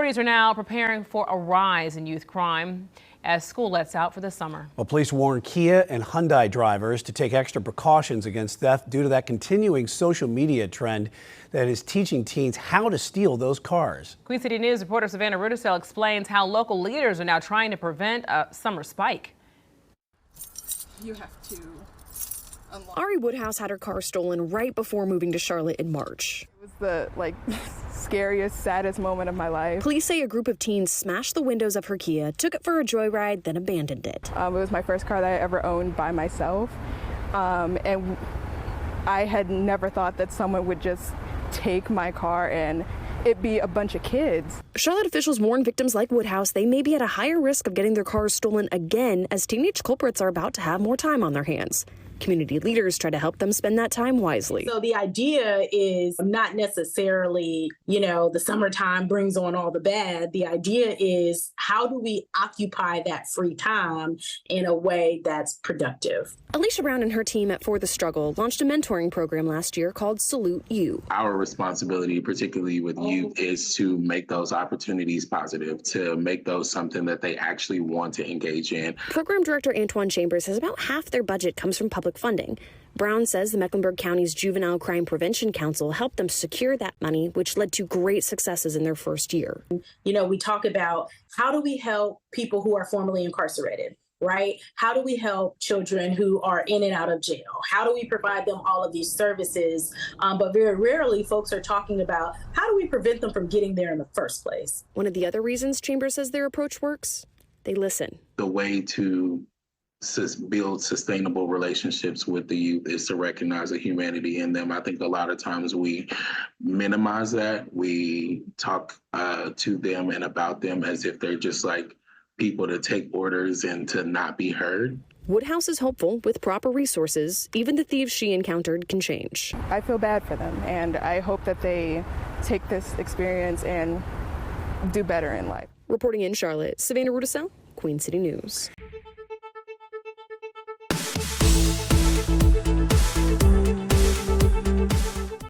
Authorities are now preparing for a rise in youth crime as school lets out for the summer. Well, police warn Kia and Hyundai drivers to take extra precautions against theft due to that continuing social media trend that is teaching teens how to steal those cars. Queen City News reporter Savannah Rudisell explains how local leaders are now trying to prevent a summer spike. You have to unlock. Ari Woodhouse had her car stolen right before moving to Charlotte in March. It was the scariest, saddest moment of my life. Police say a group of teens smashed the windows of her Kia, took it for a joyride, then abandoned it. It was my first car that I ever owned by myself, and I had never thought that someone would just take my car and it be a bunch of kids. Charlotte officials warn victims like Woodhouse they may be at a higher risk of getting their cars stolen again as teenage culprits are about to have more time on their hands. Community leaders try to help them spend that time wisely. So the idea is not necessarily, the summertime brings on all the bad. The idea is how do we occupy that free time in a way that's productive? Alicia Brown and her team at For the Struggle launched a mentoring program last year called Salute You. Our responsibility, particularly with youth, is to make those opportunities positive, to make those something that they actually want to engage in. Program Director Antoine Chambers says about half their budget comes from public funding. Brown says the Mecklenburg County's Juvenile Crime Prevention Council helped them secure that money, which led to great successes in their first year. We talk about how do we help people who are formerly incarcerated, right? How do we help children who are in and out of jail? How do we provide them all of these services? But very rarely folks are talking about how do we prevent them from getting there in the first place? One of the other reasons Chambers says their approach works, they listen. The way to build sustainable relationships with the youth is to recognize the humanity in them. I think a lot of times we minimize that. We talk to them and about them as if they're just like people to take orders and to not be heard. Woodhouse is hopeful with proper resources, even the thieves she encountered can change. I feel bad for them, and I hope that they take this experience and do better in life. Reporting in Charlotte, Savannah Rudisell, Queen City News.